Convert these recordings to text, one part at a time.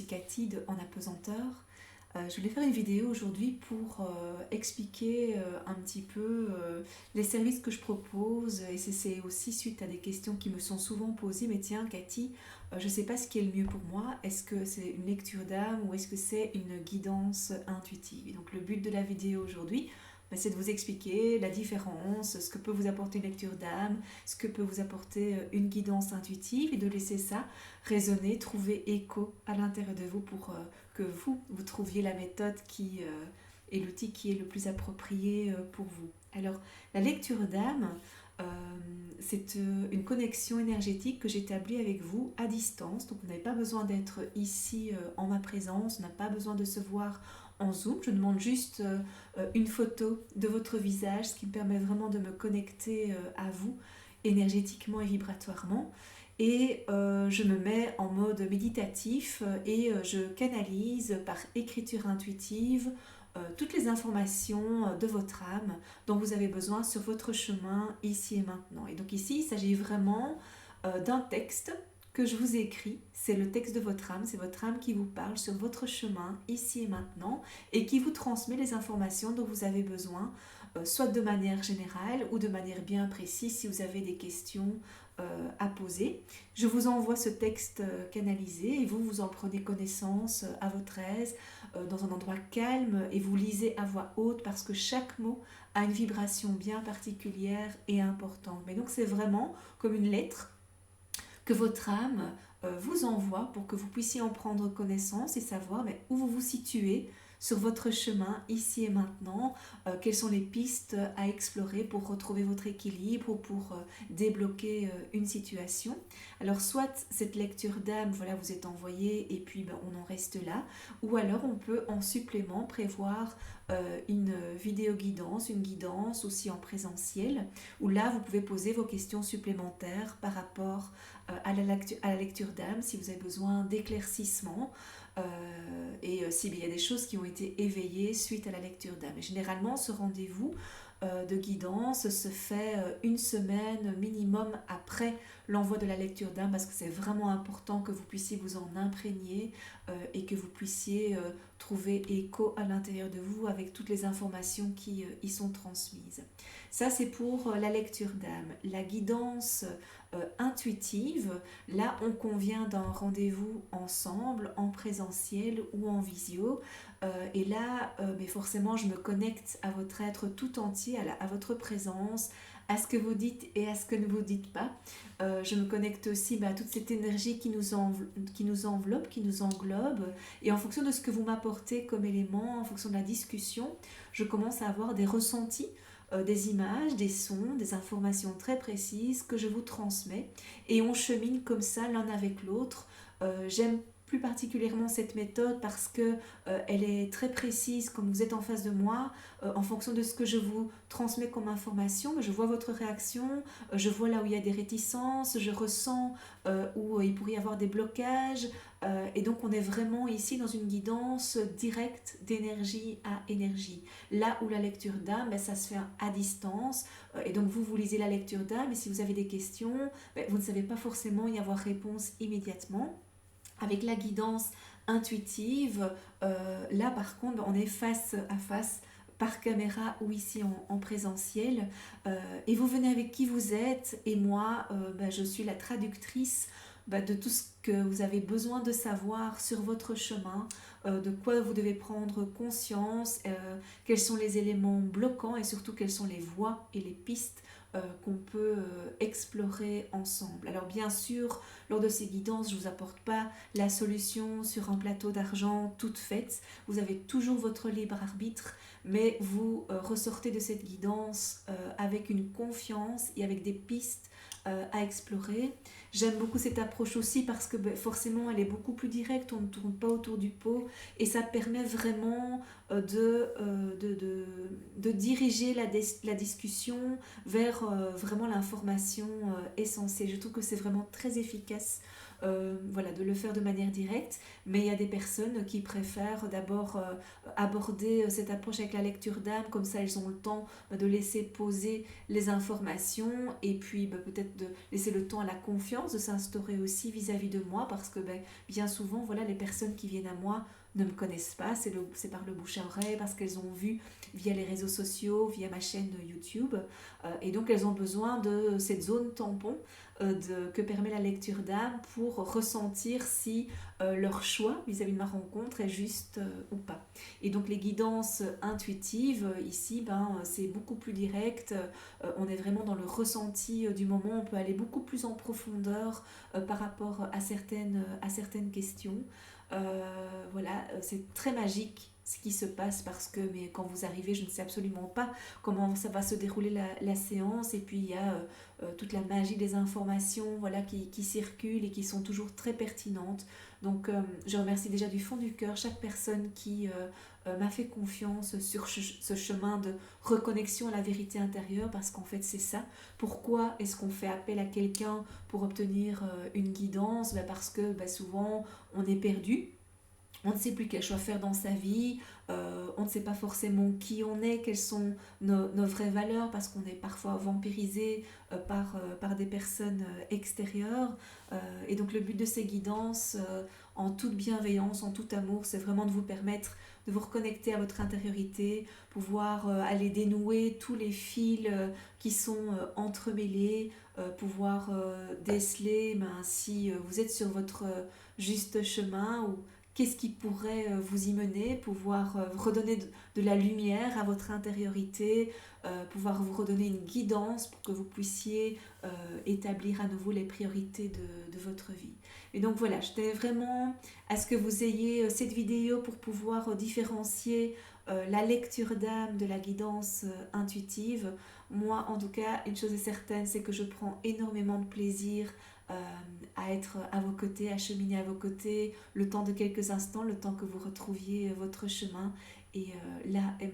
Cathy de En Apesanteur. Je voulais faire une vidéo aujourd'hui pour expliquer un petit peu les services que je propose et c'est aussi suite à des questions qui me sont souvent posées. Mais tiens Cathy, je ne sais pas ce qui est le mieux pour moi. Est-ce que c'est une lecture d'âme ou est-ce que c'est une guidance intuitive? Et donc le but de la vidéo aujourd'hui, c'est de vous expliquer la différence, ce que peut vous apporter une lecture d'âme, ce que peut vous apporter une guidance intuitive et de laisser ça résonner, trouver écho à l'intérieur de vous pour que vous trouviez la méthode qui est l'outil qui est le plus approprié pour vous. Alors, la lecture d'âme, euh, c'est une connexion énergétique que j'établis avec vous à distance. Donc, vous n'avez pas besoin d'être ici en ma présence, on n'a pas besoin de se voir en Zoom. Je demande juste une photo de votre visage, ce qui me permet vraiment de me connecter à vous énergétiquement et vibratoirement. Et je me mets en mode méditatif et je canalise par écriture intuitive toutes les informations de votre âme dont vous avez besoin sur votre chemin ici et maintenant. Et donc ici, il s'agit vraiment d'un texte que je vous écris. C'est le texte de votre âme, c'est votre âme qui vous parle sur votre chemin ici et maintenant et qui vous transmet les informations dont vous avez besoin, soit de manière générale ou de manière bien précise si vous avez des questions à poser. Je vous envoie ce texte canalisé et vous en prenez connaissance à votre aise, dans un endroit calme et vous lisez à voix haute parce que chaque mot a une vibration bien particulière et importante. Mais donc c'est vraiment comme une lettre que votre âme vous envoie pour que vous puissiez en prendre connaissance et savoir où vous vous situez sur votre chemin ici et maintenant, quelles sont les pistes à explorer pour retrouver votre équilibre ou pour débloquer une situation. Alors soit cette lecture d'âme, voilà, vous êtes envoyé et puis on en reste là, ou alors on peut en supplément prévoir une vidéo guidance, une guidance aussi en présentiel, où là vous pouvez poser vos questions supplémentaires par rapport à la lecture d'âme si vous avez besoin d'éclaircissement et s'il y a des choses qui ont été éveillées suite à la lecture d'âme. Et généralement, ce rendez-vous de guidance se fait une semaine minimum après l'envoi de la lecture d'âme parce que c'est vraiment important que vous puissiez vous en imprégner et que vous puissiez trouver écho à l'intérieur de vous avec toutes les informations qui y sont transmises. Ça, c'est pour la lecture d'âme. La guidance intuitive, là, on convient d'un rendez-vous ensemble, en présentiel ou en visio. Et là, mais forcément, je me connecte à votre être tout entier, à votre présence, à ce que vous dites et à ce que ne vous dites pas. Je me connecte aussi à toute cette énergie qui nous enveloppe, qui nous englobe. Et en fonction de ce que vous m'apportez comme élément, en fonction de la discussion, je commence à avoir des ressentis, des images, des sons, des informations très précises que je vous transmets. Et on chemine comme ça l'un avec l'autre. J'aime plus particulièrement cette méthode parce que elle est très précise comme vous êtes en face de moi, en fonction de ce que je vous transmets comme information. Je vois votre réaction, je vois là où il y a des réticences, je ressens où il pourrait y avoir des blocages, et donc on est vraiment ici dans une guidance directe d'énergie à énergie. Là où la lecture d'âme, ça se fait à distance, et donc vous lisez la lecture d'âme et si vous avez des questions, vous ne savez pas forcément y avoir réponse immédiatement. Avec la guidance intuitive, là par contre, on est face à face par caméra ou ici en présentiel, et vous venez avec qui vous êtes et moi, je suis la traductrice de tout ce que vous avez besoin de savoir sur votre chemin, de quoi vous devez prendre conscience, quels sont les éléments bloquants et surtout quelles sont les voies et les pistes qu'on peut explorer ensemble. Alors bien sûr, lors de ces guidances, je ne vous apporte pas la solution sur un plateau d'argent toute faite. Vous avez toujours votre libre arbitre, mais vous ressortez de cette guidance avec une confiance et avec des pistes à explorer. J'aime beaucoup cette approche aussi parce que forcément elle est beaucoup plus directe, on ne tourne pas autour du pot et ça permet vraiment de diriger la discussion vers vraiment l'information essentielle. Je trouve que c'est vraiment très efficace voilà, de le faire de manière directe, mais il y a des personnes qui préfèrent d'abord aborder cette approche avec la lecture d'âme, comme ça elles ont le temps de laisser poser les informations et puis peut-être de laisser le temps à la confiance de s'instaurer aussi vis-à-vis de moi, parce que bien souvent, voilà, les personnes qui viennent à moi ne me connaissent pas, c'est par le bouche à oreille, parce qu'elles ont vu via les réseaux sociaux, via ma chaîne YouTube, et donc elles ont besoin de cette zone tampon que permet la lecture d'âme pour ressentir si leur choix vis-à-vis de ma rencontre est juste ou pas. Et donc les guidances intuitives, ici, c'est beaucoup plus direct, on est vraiment dans le ressenti du moment, on peut aller beaucoup plus en profondeur par rapport à certaines questions. Voilà, c'est très magique ce qui se passe parce que mais quand vous arrivez, je ne sais absolument pas comment ça va se dérouler la séance, et puis il y a toute la magie des informations, voilà, qui circulent et qui sont toujours très pertinentes. Donc je remercie déjà du fond du cœur chaque personne qui m'a fait confiance sur ce chemin de reconnexion à la vérité intérieure, parce qu'en fait c'est ça. Pourquoi est-ce qu'on fait appel à quelqu'un pour obtenir une guidance? Parce que souvent on est perdu, on ne sait plus quel choix faire dans sa vie, on ne sait pas forcément qui on est, quelles sont nos vraies valeurs, parce qu'on est parfois vampirisé par des personnes extérieures. Et donc le but de ces guidances, en toute bienveillance, en tout amour, c'est vraiment de vous permettre de vous reconnecter à votre intériorité, pouvoir aller dénouer tous les fils qui sont entremêlés, pouvoir déceler si vous êtes sur votre juste chemin, ou qu'est-ce qui pourrait vous y mener, pouvoir redonner de la lumière à votre intériorité, pouvoir vous redonner une guidance pour que vous puissiez établir à nouveau les priorités de votre vie. Et donc voilà, je tenais vraiment à ce que vous ayez cette vidéo pour pouvoir différencier la lecture d'âme de la guidance intuitive. Moi, en tout cas, une chose est certaine, c'est que je prends énormément de plaisir à être à vos côtés, à cheminer à vos côtés, le temps de quelques instants, le temps que vous retrouviez votre chemin. Et là est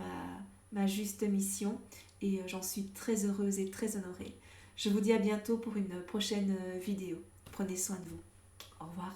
ma juste mission, et j'en suis très heureuse et très honorée. Je vous dis à bientôt pour une prochaine vidéo. Prenez soin de vous. Au revoir.